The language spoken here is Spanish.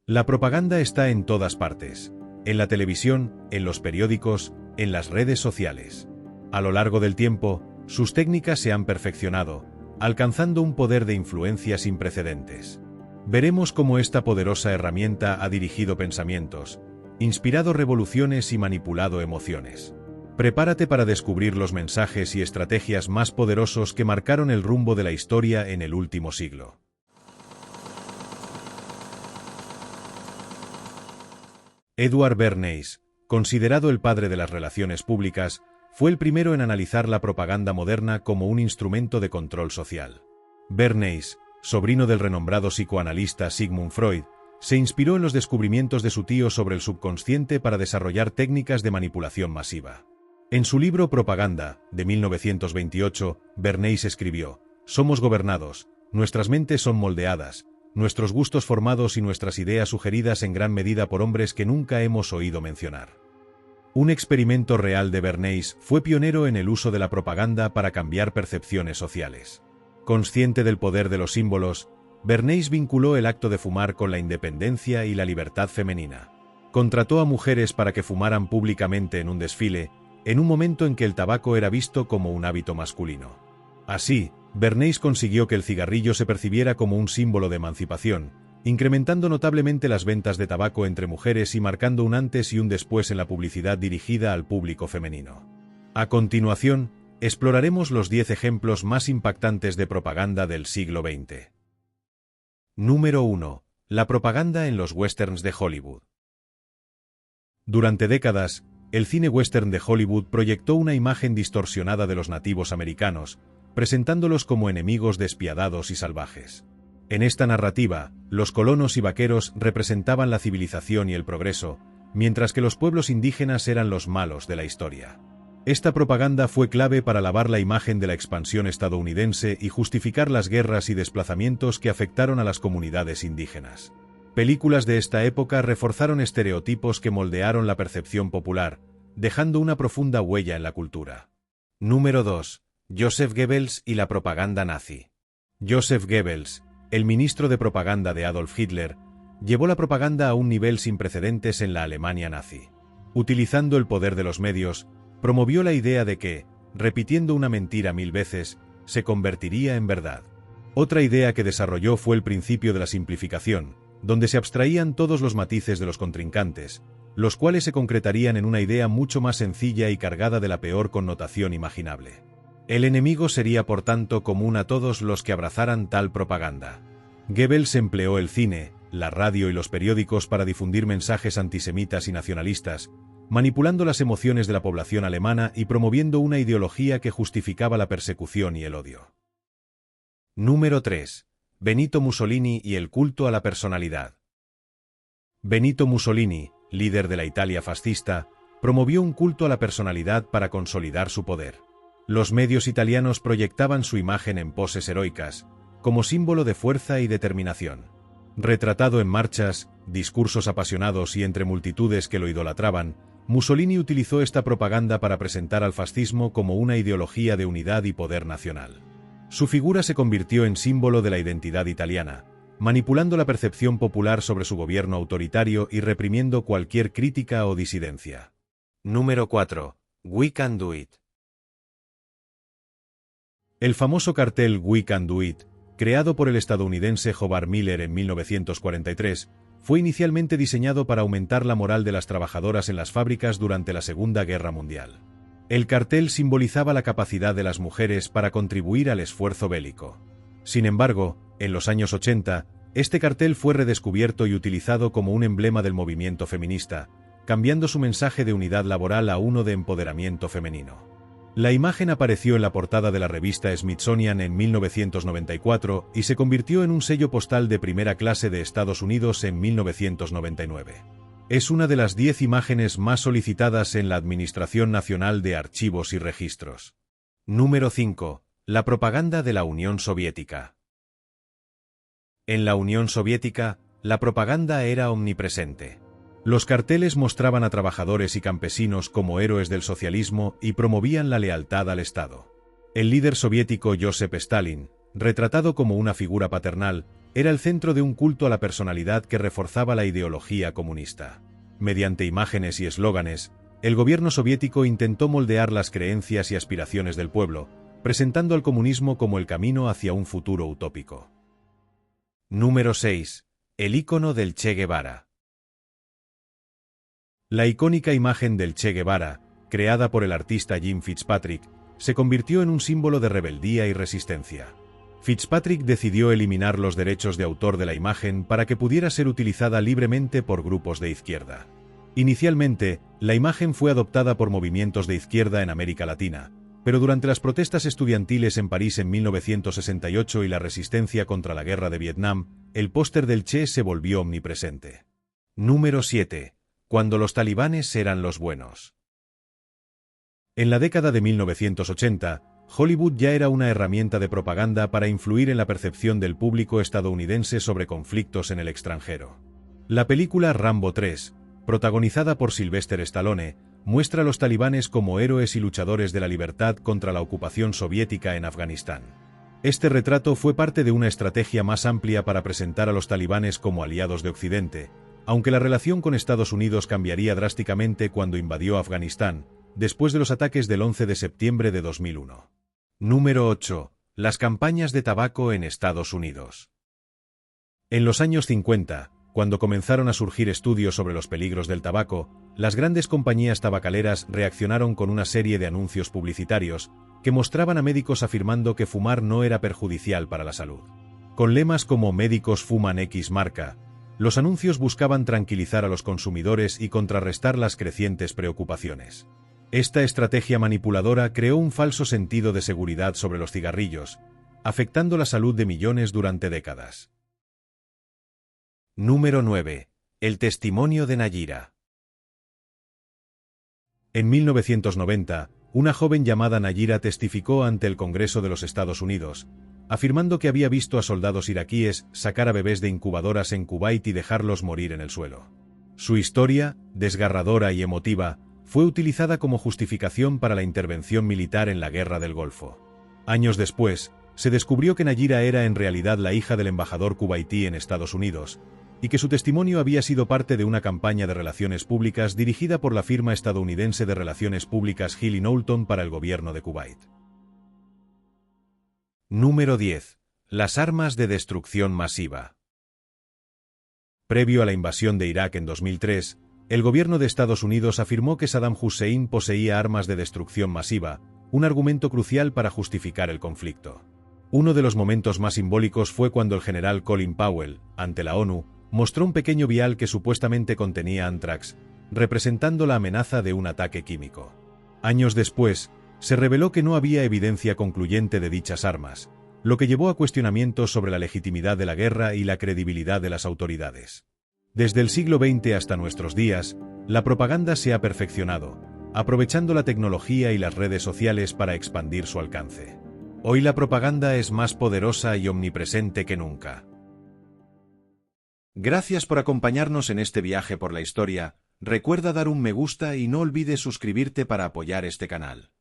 La propaganda está en todas partes, en la televisión, en los periódicos, en las redes sociales. A lo largo del tiempo, sus técnicas se han perfeccionado, alcanzando un poder de influencia sin precedentes. Veremos cómo esta poderosa herramienta ha dirigido pensamientos, inspirado revoluciones y manipulado emociones. Prepárate para descubrir los mensajes y estrategias más poderosos que marcaron el rumbo de la historia en el último siglo. Edward Bernays, considerado el padre de las relaciones públicas, fue el primero en analizar la propaganda moderna como un instrumento de control social. Bernays, sobrino del renombrado psicoanalista Sigmund Freud, se inspiró en los descubrimientos de su tío sobre el subconsciente para desarrollar técnicas de manipulación masiva. En su libro Propaganda, de 1928, Bernays escribió: «Somos gobernados, nuestras mentes son moldeadas, nuestros gustos formados y nuestras ideas sugeridas en gran medida por hombres que nunca hemos oído mencionar». Un experimento real de Bernays fue pionero en el uso de la propaganda para cambiar percepciones sociales. Consciente del poder de los símbolos, Bernays vinculó el acto de fumar con la independencia y la libertad femenina. Contrató a mujeres para que fumaran públicamente en un desfile, en un momento en que el tabaco era visto como un hábito masculino. Así, Bernays consiguió que el cigarrillo se percibiera como un símbolo de emancipación, incrementando notablemente las ventas de tabaco entre mujeres y marcando un antes y un después en la publicidad dirigida al público femenino. A continuación, exploraremos los 10 ejemplos más impactantes de propaganda del siglo XX. Número 1. La propaganda en los westerns de Hollywood. Durante décadas, el cine western de Hollywood proyectó una imagen distorsionada de los nativos americanos, presentándolos como enemigos despiadados y salvajes. En esta narrativa, los colonos y vaqueros representaban la civilización y el progreso, mientras que los pueblos indígenas eran los malos de la historia. Esta propaganda fue clave para lavar la imagen de la expansión estadounidense y justificar las guerras y desplazamientos que afectaron a las comunidades indígenas. Películas de esta época reforzaron estereotipos que moldearon la percepción popular, dejando una profunda huella en la cultura. Número 2. Joseph Goebbels y la propaganda nazi. Joseph Goebbels, el ministro de propaganda de Adolf Hitler, llevó la propaganda a un nivel sin precedentes en la Alemania nazi. Utilizando el poder de los medios, promovió la idea de que, repitiendo una mentira 1000 veces, se convertiría en verdad. Otra idea que desarrolló fue el principio de la simplificación, donde se abstraían todos los matices de los contrincantes, los cuales se concretarían en una idea mucho más sencilla y cargada de la peor connotación imaginable. El enemigo sería por tanto común a todos los que abrazaran tal propaganda. Goebbels empleó el cine, la radio y los periódicos para difundir mensajes antisemitas y nacionalistas, manipulando las emociones de la población alemana y promoviendo una ideología que justificaba la persecución y el odio. Número 3. Benito Mussolini y el culto a la personalidad. Benito Mussolini, líder de la Italia fascista, promovió un culto a la personalidad para consolidar su poder. Los medios italianos proyectaban su imagen en poses heroicas, como símbolo de fuerza y determinación. Retratado en marchas, discursos apasionados y entre multitudes que lo idolatraban, Mussolini utilizó esta propaganda para presentar al fascismo como una ideología de unidad y poder nacional. Su figura se convirtió en símbolo de la identidad italiana, manipulando la percepción popular sobre su gobierno autoritario y reprimiendo cualquier crítica o disidencia. Número 4. We Can Do It. El famoso cartel We Can Do It, creado por el estadounidense Hobart Miller en 1943, fue inicialmente diseñado para aumentar la moral de las trabajadoras en las fábricas durante la Segunda Guerra Mundial. El cartel simbolizaba la capacidad de las mujeres para contribuir al esfuerzo bélico. Sin embargo, en los años 80, este cartel fue redescubierto y utilizado como un emblema del movimiento feminista, cambiando su mensaje de unidad laboral a uno de empoderamiento femenino. La imagen apareció en la portada de la revista Smithsonian en 1994 y se convirtió en un sello postal de primera clase de Estados Unidos en 1999. Es una de las 10 imágenes más solicitadas en la Administración Nacional de Archivos y Registros. Número 5. La propaganda de la Unión Soviética. En la Unión Soviética, la propaganda era omnipresente. Los carteles mostraban a trabajadores y campesinos como héroes del socialismo y promovían la lealtad al Estado. El líder soviético Joseph Stalin, retratado como una figura paternal, era el centro de un culto a la personalidad que reforzaba la ideología comunista. Mediante imágenes y eslóganes, el gobierno soviético intentó moldear las creencias y aspiraciones del pueblo, presentando al comunismo como el camino hacia un futuro utópico. Número 6. El ícono del Che Guevara. La icónica imagen del Che Guevara, creada por el artista Jim Fitzpatrick, se convirtió en un símbolo de rebeldía y resistencia. Fitzpatrick decidió eliminar los derechos de autor de la imagen para que pudiera ser utilizada libremente por grupos de izquierda. Inicialmente, la imagen fue adoptada por movimientos de izquierda en América Latina, pero durante las protestas estudiantiles en París en 1968 y la resistencia contra la guerra de Vietnam, el póster del Che se volvió omnipresente. Número 7. Cuando los talibanes eran los buenos. En la década de 1980, Hollywood ya era una herramienta de propaganda para influir en la percepción del público estadounidense sobre conflictos en el extranjero. La película Rambo 3, protagonizada por Sylvester Stallone, muestra a los talibanes como héroes y luchadores de la libertad contra la ocupación soviética en Afganistán. Este retrato fue parte de una estrategia más amplia para presentar a los talibanes como aliados de Occidente, aunque la relación con Estados Unidos cambiaría drásticamente cuando invadió Afganistán, después de los ataques del 11 de septiembre de 2001. Número 8. Las campañas de tabaco en Estados Unidos. En los años 50, cuando comenzaron a surgir estudios sobre los peligros del tabaco, las grandes compañías tabacaleras reaccionaron con una serie de anuncios publicitarios que mostraban a médicos afirmando que fumar no era perjudicial para la salud. Con lemas como "médicos fuman X marca", los anuncios buscaban tranquilizar a los consumidores y contrarrestar las crecientes preocupaciones. Esta estrategia manipuladora creó un falso sentido de seguridad sobre los cigarrillos, afectando la salud de millones durante décadas. Número 9. El testimonio de Nayira. En 1990, una joven llamada Nayira testificó ante el Congreso de los Estados Unidos, afirmando que había visto a soldados iraquíes sacar a bebés de incubadoras en Kuwait y dejarlos morir en el suelo. Su historia, desgarradora y emotiva, fue utilizada como justificación para la intervención militar en la Guerra del Golfo. Años después, se descubrió que Nayira era en realidad la hija del embajador kuwaití en Estados Unidos, y que su testimonio había sido parte de una campaña de relaciones públicas dirigida por la firma estadounidense de relaciones públicas Hill & Knowlton para el gobierno de Kuwait. Número 10. Las armas de destrucción masiva. Previo a la invasión de Irak en 2003, el gobierno de Estados Unidos afirmó que Saddam Hussein poseía armas de destrucción masiva, un argumento crucial para justificar el conflicto. Uno de los momentos más simbólicos fue cuando el general Colin Powell, ante la ONU, mostró un pequeño vial que supuestamente contenía anthrax, representando la amenaza de un ataque químico. Años después, se reveló que no había evidencia concluyente de dichas armas, lo que llevó a cuestionamientos sobre la legitimidad de la guerra y la credibilidad de las autoridades. Desde el siglo XX hasta nuestros días, la propaganda se ha perfeccionado, aprovechando la tecnología y las redes sociales para expandir su alcance. Hoy la propaganda es más poderosa y omnipresente que nunca. Gracias por acompañarnos en este viaje por la historia. Recuerda dar un me gusta y no olvides suscribirte para apoyar este canal.